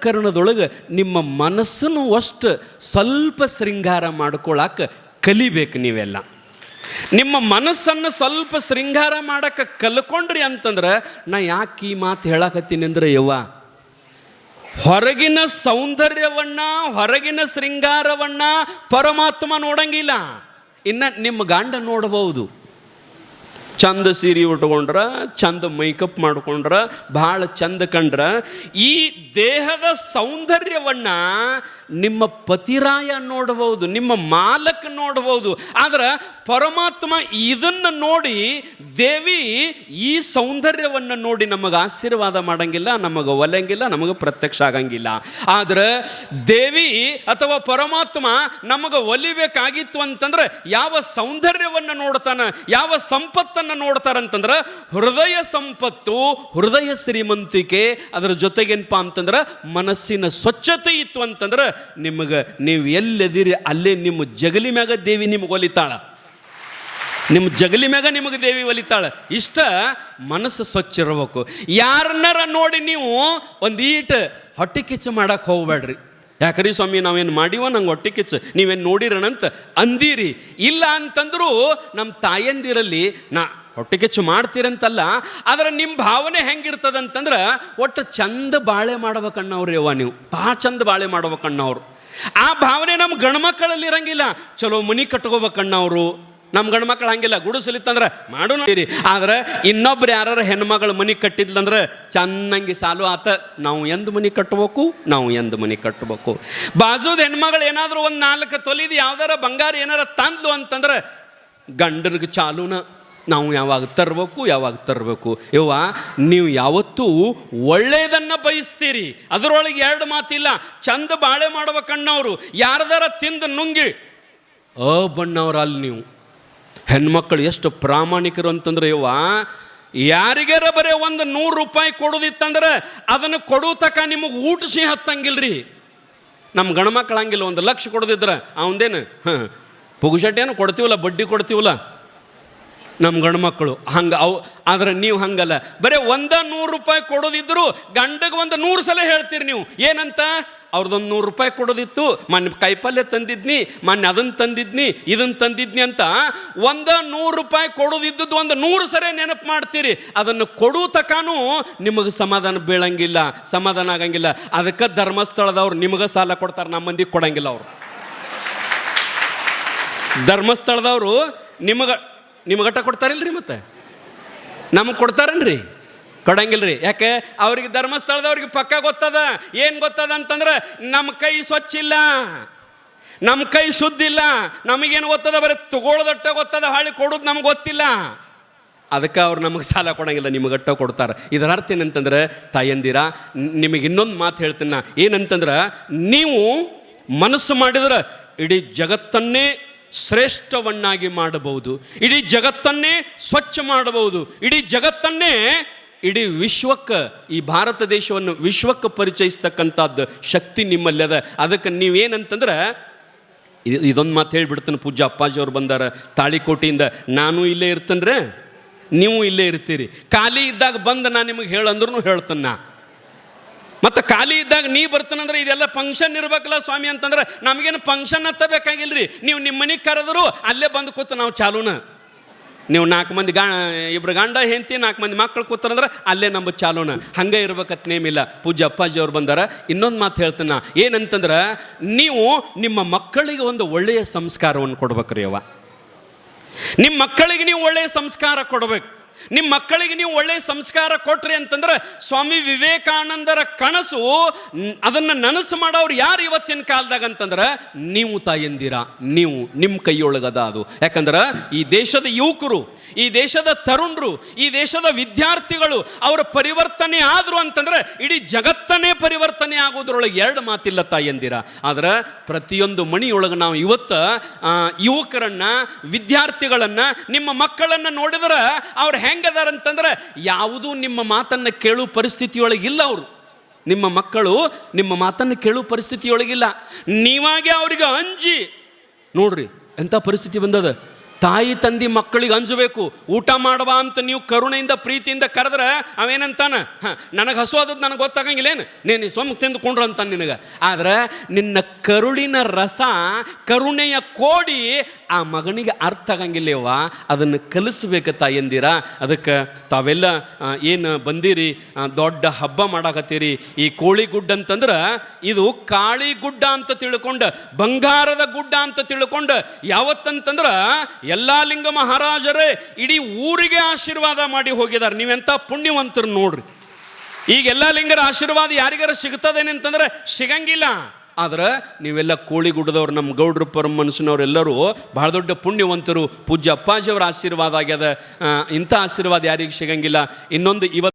ಅಂತಃಕರಣದೊಳಗೆ ನಿಮ್ಮ ಮನಸ್ಸನ್ನು ಅಷ್ಟು ಸ್ವಲ್ಪ ಶೃಂಗಾರ ಮಾಡ್ಕೊಳಕ್ಕೆ ಕಲಿಬೇಕು. ನೀವೆಲ್ಲ ನಿಮ್ಮ ಮನಸ್ಸನ್ನು ಸ್ವಲ್ಪ ಶೃಂಗಾರ ಮಾಡಕ್ಕೆ ಕಲ್ಕೊಂಡ್ರಿ ಅಂತಂದ್ರೆ, ನಾ ಯಾಕೆ ಈ ಮಾತು ಹೇಳಕತ್ತೀನಿ ಅಂದ್ರೆ, ಯವ್ವ, ಹೊರಗಿನ ಸೌಂದರ್ಯವನ್ನ, ಹೊರಗಿನ ಶೃಂಗಾರವನ್ನ ಪರಮಾತ್ಮ ನೋಡಂಗಿಲ್ಲ. ಇನ್ನು ನಿಮ್ಮ ಗಂಡ ನೋಡಬಹುದು. ಚಂದ ಸೀರೆ ಉಟ್ಕೊಂಡ್ರ, ಚಂದ ಮೇಕಪ್ ಮಾಡ್ಕೊಂಡ್ರ, ಭಾಳ ಚಂದ ಕಂಡ್ರ, ಈ ದೇಹದ ಸೌಂದರ್ಯವನ್ನು ನಿಮ್ಮ ಪತಿರಾಯ ನೋಡಬಹುದು, ನಿಮ್ಮ ಮಾಲಕ ನೋಡಬಹುದು. ಆದ್ರೆ ಪರಮಾತ್ಮ ಇದನ್ನು ನೋಡಿ, ದೇವಿ ಈ ಸೌಂದರ್ಯವನ್ನು ನೋಡಿ ನಮಗೆ ಆಶೀರ್ವಾದ ಮಾಡಂಗಿಲ್ಲ, ನಮಗೆ ಒಲೆಂಗಿಲ್ಲ, ನಮಗೆ ಪ್ರತ್ಯಕ್ಷ ಆಗಂಗಿಲ್ಲ. ಆದ್ರೆ ದೇವಿ ಅಥವಾ ಪರಮಾತ್ಮ ನಮಗೆ ಒಲಿಬೇಕಾಗಿತ್ತು ಅಂತಂದ್ರೆ ಯಾವ ಸೌಂದರ್ಯವನ್ನು ನೋಡ್ತಾನೆ, ಯಾವ ಸಂಪತ್ತನ್ನು ನೋಡ್ತಾರಂತಂದ್ರೆ ಹೃದಯ ಸಂಪತ್ತು, ಹೃದಯ ಶ್ರೀಮಂತಿಕೆ, ಅದರ ಜೊತೆಗೇನಪ್ಪ ಅಂತಂದ್ರೆ ಮನಸ್ಸಿನ ಸ್ವಚ್ಛತೆ ಇತ್ತು ಅಂತಂದ್ರೆ ನಿಮಗೆ, ನೀವು ಎಲ್ಲದಿರಿ ಅಲ್ಲೇ ನಿಮ್ಮ ಜಗಲಿ ಮ್ಯಾಗ ದೇವಿ ನಿಮಗೆ ಒಲಿತಾಳ, ನಿಮ್ಮ ಜಗಲಿ ಮ್ಯಾಗ ನಿಮಗೆ ದೇವಿ ಒಲಿತಾಳ. ಇಷ್ಟ ಮನಸ್ಸು ಸ್ವಚ್ಛ ಇರಬೇಕು. ಯಾರನ್ನಾರ ನೋಡಿ ನೀವು ಒಂದೀಟ್ ಹೊಟ್ಟೆ ಕಿಚ್ಚು ಮಾಡಕ್ಕೆ ಹೋಗ್ಬೇಡ್ರಿ. ಯಾಕ್ರಿ ಸ್ವಾಮಿ, ನಾವೇನು ಮಾಡಿವ, ನಂಗೆ ಹೊಟ್ಟೆ ಕಿಚ್ಚು, ನೀವೇನು ನೋಡಿರೋಣಂತ ಅಂದಿರಿ. ಇಲ್ಲ ಅಂತಂದ್ರು ನಮ್ಮ ತಾಯಂದಿರಲ್ಲಿ ನಾ ಹೊಟ್ಟೆ ಕಿಚ್ಚು ಮಾಡ್ತೀರಂತಲ್ಲ, ಆದರೆ ನಿಮ್ಮ ಭಾವನೆ ಹೆಂಗಿರ್ತದಂತಂದ್ರೆ ಒಟ್ಟು ಚಂದ ಬಾಳೆ ಮಾಡ್ಬೇಕಣ್ಣವ್ರು. ಯವ್ವ, ನೀವು ಭಾಳ ಚಂದ ಬಾಳೆ ಮಾಡ್ಬೇಕಣ್ಣವ್ರು. ಆ ಭಾವನೆ ನಮ್ಮ ಗಂಡ್ಮಕ್ಕಳಲ್ಲಿ ಇರಂಗಿಲ್ಲ. ಚಲೋ ಮನಿ ಕಟ್ಕೋಬೇಕಣ್ಣವ್ರು. ನಮ್ಮ ಗಂಡ್ಮಕ್ಳು ಹಂಗಿಲ್ಲ, ಗುಡಿಸಲಿತ್ತಂದ್ರೆ ಮಾಡು ನೋಡಿರಿ. ಆದ್ರೆ ಇನ್ನೊಬ್ರು ಯಾರು ಹೆಣ್ಮಗಳು ಮನೆ ಕಟ್ಟಿದ್ಲಂದ್ರೆ ಚೆನ್ನಾಗಿ ಸಾಲು ಆತ, ನಾವು ಎಂದು ಮನೆ ಕಟ್ಟಬೇಕು, ನಾವು ಎಂದು ಮನೆ ಕಟ್ಟಬೇಕು. ಬಾಜುದ ಹೆಣ್ಮಗಳು ಏನಾದರೂ ಒಂದು 4 ತೊಲಿದು ಯಾವ್ದಾರ ಬಂಗಾರ ಏನಾರ ತಂದ್ಲು ಅಂತಂದ್ರೆ ಗಂಡನಿಗೆ ಚಾಲೂನ, ನಾವು ಯಾವಾಗ ತರಬೇಕು. ಯವ್ವ, ನೀವು ಯಾವತ್ತೂ ಒಳ್ಳೆಯದನ್ನು ಬಯಸ್ತೀರಿ, ಅದರೊಳಗೆ 2 ಮಾತಿಲ್ಲ. ಚಂದ ಬಾಳೆ ಮಾಡ್ಬೇಕಣ್ಣವ್ರು. ಯಾರ್ದಾರ ತಿಂದು ನುಂಗಿ ಬಣ್ಣವ್ರ ಅಲ್ಲಿ ನೀವು ಹೆಣ್ಮಕ್ಳು ಎಷ್ಟು ಪ್ರಾಮಾಣಿಕರು ಅಂತಂದ್ರೆ, ಯವ್ವ, ಯಾರಿಗಾರ ಬರೀ ಒಂದು 100 ರೂಪಾಯಿ ಕೊಡೋದಿತ್ತಂದ್ರೆ ಅದನ್ನು ಕೊಡೋ ತಕ ನಿಮಗೆ ಊಟ ಹತ್ತಂಗಿಲ್ರಿ. ನಮ್ಮ ಗಂಡ್ಮಕ್ಳು ಹಂಗಿಲ್ಲ. 1 ಲಕ್ಷ ಕೊಡೋದಿದ್ರೆ ಅವಂದೇನು ಪುಗುಶಟ್ಟೇನು ಕೊಡ್ತೀವಲ್ಲ, ಬಡ್ಡಿ ಕೊಡ್ತೀವಲ್ಲ ನಮ್ಮ ಗಂಡ್ಮಕ್ಕಳು ಹಂಗೆ ಅವು. ಆದ್ರೆ ನೀವು ಹಂಗಲ್ಲ, ಬರೀ 100 ರೂಪಾಯಿ ಕೊಡೋದಿದ್ರು ಗಂಡಗೆ 100 ಸಲ ಹೇಳ್ತೀರಿ ನೀವು. ಏನಂತ? ಅವ್ರದ್ದೊಂದು 100 ರೂಪಾಯಿ ಕೊಡೋದಿತ್ತು, ಮೊನ್ನೆ ಕಾಯಿಪಲ್ಯ ತಂದಿದ್ನಿ, ಮೊನ್ನೆ ಅದನ್ನು ತಂದಿದ್ನಿ, ಇದನ್ನು ತಂದಿದ್ನಿ ಅಂತ 100 ರೂಪಾಯಿ ಕೊಡೋದಿದ್ದದ್ದು 100 ಸರಿ ನೆನಪು ಮಾಡ್ತೀರಿ. ಅದನ್ನು ಕೊಡೋ ತಕಾನು ನಿಮಗೆ ಸಮಾಧಾನ ಬೀಳಂಗಿಲ್ಲ, ಸಮಾಧಾನ ಆಗಂಗಿಲ್ಲ. ಅದಕ್ಕೆ ಧರ್ಮಸ್ಥಳದವ್ರು ನಿಮಗೆ ಸಾಲ ಕೊಡ್ತಾರೆ, ನಮ್ಮ ಮಂದಿಗೆ ಕೊಡಂಗಿಲ್ಲ. ಅವರು ಧರ್ಮಸ್ಥಳದವರು ನಿಮಗಟ್ಟ ಕೊಡ್ತಾರಿಲ್ರಿ, ಮತ್ತೆ ನಮಗೆ ಕೊಡ್ತಾರನ್ರಿ? ಕೊಡಂಗಿಲ್ರಿ. ಯಾಕೆ? ಅವ್ರಿಗೆ ಧರ್ಮಸ್ಥಳದವ್ರಿಗೆ ಪಕ್ಕ ಗೊತ್ತದ. ಏನು ಗೊತ್ತದ ಅಂತಂದ್ರೆ ನಮ್ಮ ಕೈ ಸ್ವಚ್ಛ ಇಲ್ಲ, ನಮ್ಮ ಕೈ ಶುದ್ಧ ಇಲ್ಲ. ನಮಗೇನು ಗೊತ್ತದ? ಬರೀ ತಗೊಳ್ಳೋದಟ್ಟ ಗೊತ್ತದ, ಹಾಳಿ ಕೊಡೋದು ನಮ್ಗೆ ಗೊತ್ತಿಲ್ಲ. ಅದಕ್ಕೆ ಅವ್ರು ನಮಗೆ ಸಾಲ ಕೊಡಂಗಿಲ್ಲ, ನಿಮಗಟ್ಟ ಕೊಡ್ತಾರೆ. ಇದರ ಅರ್ಥ ಏನಂತಂದ್ರೆ, ತಾಯಂದಿರ, ನಿಮಗೆ ಇನ್ನೊಂದು ಮಾತು ಹೇಳ್ತೀನಿ ನಾ. ಏನಂತಂದ್ರೆ, ನೀವು ಮನಸ್ಸು ಮಾಡಿದ್ರೆ ಇಡೀ ಜಗತ್ತನ್ನೇ ಶ್ರೇಷ್ಠವನ್ನಾಗಿ ಮಾಡಬಹುದು, ಇಡೀ ಜಗತ್ತನ್ನೇ ಸ್ವಚ್ಛ ಮಾಡಬಹುದು, ಇಡೀ ಜಗತ್ತನ್ನೇ, ಇಡೀ ವಿಶ್ವಕ್ಕೆ, ಈ ಭಾರತ ದೇಶವನ್ನು ವಿಶ್ವಕ್ಕೆ ಪರಿಚಯಿಸ್ತಕ್ಕಂಥದ್ದು ಶಕ್ತಿ ನಿಮ್ಮಲ್ಲಿ ಅದ. ಅದಕ್ಕೆ ನೀವೇನಂತಂದ್ರೆ, ಇದೊಂದು ಮಾತು ಹೇಳಿಬಿಡ್ತಾನೆ. ಪೂಜ್ಯ ಅಪ್ಪಾಜಿಯವ್ರು ಬಂದಾರ ತಾಳಿಕೋಟೆಯಿಂದ. ನಾನು ಇಲ್ಲೇ ಇರ್ತೇನೆ, ನೀವು ಇಲ್ಲೇ ಇರ್ತೀರಿ. ಖಾಲಿ ಇದ್ದಾಗ ಬಂದು ನಾನು ನಿಮಗೆ ಹೇಳಂದ್ರೂ ಹೇಳ್ತೇನೆ ನಾ. ಮತ್ತು ಖಾಲಿ ಇದ್ದಾಗ ನೀ ಬರ್ತಾನಂದ್ರೆ ಇದೆಲ್ಲ ಫಂಕ್ಷನ್ ಇರ್ಬೇಕಲ್ಲ ಸ್ವಾಮಿ ಅಂತಂದ್ರೆ, ನಮಗೇನು ಫಂಕ್ಷನ್ ಹತ್ತಬೇಕಾಗಿಲ್ರಿ. ನೀವು ನಿಮ್ಮ ಮನೆಗೆ ಕರೆದ್ರು ಅಲ್ಲೇ ಬಂದು ಕೂತು ನಾವು ಚಾಲೂನ. ನೀವು 4 ಮಂದಿ ಇಬ್ರು ಗಂಡ ಹೆಂಡತಿ 4 ಮಂದಿ ಮಕ್ಕಳು ಕೂತಾರಂದ್ರೆ ಅಲ್ಲೇ ನಮ್ಮ ಚಾಲೂನ. ಹಂಗೆ ಇರ್ಬೇಕತ್ ನೇಮಿಲ್ಲ. ಪೂಜ್ಯ ಅಪ್ಪಾಜಿಯವ್ರು ಬಂದಾರ. ಇನ್ನೊಂದು ಮಾತು ಹೇಳ್ತೇನೆ, ಏನಂತಂದ್ರೆ, ನೀವು ನಿಮ್ಮ ಮಕ್ಕಳಿಗೆ ಒಂದು ಒಳ್ಳೆಯ ಸಂಸ್ಕಾರವನ್ನು ಕೊಡ್ಬೇಕ್ರಿ. ಅವ್ವ, ನಿಮ್ಮ ಮಕ್ಕಳಿಗೆ ನೀವು ಒಳ್ಳೆಯ ಸಂಸ್ಕಾರ ಕೊಡ್ಬೇಕು. ನಿಮ್ಮ ಮಕ್ಕಳಿಗೆ ನೀವು ಒಳ್ಳೆಯ ಸಂಸ್ಕಾರ ಕೊಟ್ರಿ ಅಂತಂದ್ರೆ, ಸ್ವಾಮಿ ವಿವೇಕಾನಂದರ ಕನಸು ಅದನ್ನು ನನಸು ಮಾಡೋರು ಯಾರು ಇವತ್ತಿನ ಕಾಲದಾಗ ಅಂತಂದ್ರೆ ನೀವು ತಾಯಂದಿರ, ನೀವು ನಿಮ್ಮ ಕೈಯೊಳಗದ ಅದು. ಯಾಕಂದ್ರೆ ಈ ದೇಶದ ಯುವಕರು, ಈ ದೇಶದ ತರುಣರು, ಈ ದೇಶದ ವಿದ್ಯಾರ್ಥಿಗಳು ಅವರ ಪರಿವರ್ತನೆ ಆದರು ಅಂತಂದ್ರೆ ಇಡೀ ಜಗತ್ತನ್ನೇ ಪರಿವರ್ತನೆ ಆಗೋದ್ರೊಳಗೆ 2 ಮಾತಿಲ್ಲ ತಾಯಂದಿರ. ಆದ್ರೆ ಪ್ರತಿಯೊಂದು ಮನೆಯೊಳಗೆ ನಾವು ಇವತ್ತು ಯುವಕರನ್ನ, ವಿದ್ಯಾರ್ಥಿಗಳನ್ನ, ನಿಮ್ಮ ಮಕ್ಕಳನ್ನು ನೋಡಿದ್ರೆ ಅವ್ರು ಹೆಂಗದಾರಂತಂದ್ರೆ ಯಾವುದೂ ನಿಮ್ಮ ಮಾತನ್ನು ಕೇಳುವ ಪರಿಸ್ಥಿತಿಯೊಳಗಿಲ್ಲ. ಅವರು, ನಿಮ್ಮ ಮಕ್ಕಳು ನಿಮ್ಮ ಮಾತನ್ನು ಕೇಳುವ ಪರಿಸ್ಥಿತಿಯೊಳಗಿಲ್ಲ. ನೀವಾಗೆ ಅವ್ರಿಗೆ ಅಂಜಿ ನೋಡ್ರಿ ಎಂಥ ಪರಿಸ್ಥಿತಿ ಬಂದದ. ತಾಯಿ ತಂದಿ ಮಕ್ಕಳಿಗೆ ಅಂಜಬೇಕು. ಊಟ ಮಾಡಬಾ ಅಂತ ನೀವು ಕರುಣೆಯಿಂದ ಪ್ರೀತಿಯಿಂದ ಕರೆದ್ರೆ ಅವೇನಂತಾನ, ನನಗೆ ಹಸು ಆದದ್ದು ನನಗೆ ಗೊತ್ತಾಗಂಗಿಲ್ಲೇನು, ನೀನು ಸೊಮ್ಮ ತಿಂದುಕೊಂಡ್ರು ಅಂತ ನಿನಗೆ. ಆದ್ರೆ ನಿನ್ನ ಕರುಳಿನ ರಸ, ಕರುಣೆಯ ಕೋಡಿ ಆ ಮಗನಿಗೆ ಅರ್ಥ ಆಗಂಗಿಲ್ಲವ. ಅದನ್ನು ಕಲಿಸ್ಬೇಕು ತಾಯಂದಿರ. ಅದಕ್ಕೆ ತಾವೆಲ್ಲ ಏನು ಬಂದಿರಿ, ದೊಡ್ಡ ಹಬ್ಬ ಮಾಡಾಕತ್ತೀರಿ. ಈ ಕೋಳಿ ಗುಡ್ಡ ಅಂತಂದ್ರೆ ಇದು ಕಾಳಿ ಗುಡ್ಡ ಅಂತ ತಿಳ್ಕೊಂಡು, ಬಂಗಾರದ ಗುಡ್ಡ ಅಂತ ತಿಳ್ಕೊಂಡು, ಯಾವತ್ತಂತಂದ್ರೆ ಎಲ್ಲ ಲಿಂಗ ಮಹಾರಾಜರೇ ಇಡೀ ಊರಿಗೆ ಆಶೀರ್ವಾದ ಮಾಡಿ ಹೋಗಿದ್ದಾರೆ. ನೀವೆಂಥ ಪುಣ್ಯವಂತರು ನೋಡ್ರಿ. ಈಗ ಎಲ್ಲ ಲಿಂಗರ ಆಶೀರ್ವಾದ ಯಾರಿಗಾರ ಸಿಗ್ತದೇನೆ ಅಂತಂದ್ರೆ ಸಿಗಂಗಿಲ್ಲ. ಆದ್ರೆ ನೀವೆಲ್ಲ ಕೋಳಿಗುಡ್ಡದವ್ರು, ನಮ್ಮ ಗೌಡ್ರು ಪರಮ ಮನುಷ್ಯನವರೆಲ್ಲರೂ ಬಹಳ ದೊಡ್ಡ ಪುಣ್ಯವಂತರು. ಪೂಜ್ಯ ಅಪ್ಪಾಜಿಯವರ ಆಶೀರ್ವಾದ ಆಗ್ಯದ. ಇಂಥ ಆಶೀರ್ವಾದ ಯಾರಿಗೆ ಸಿಗಂಗಿಲ್ಲ. ಇನ್ನೊಂದು ಇವತ್ತು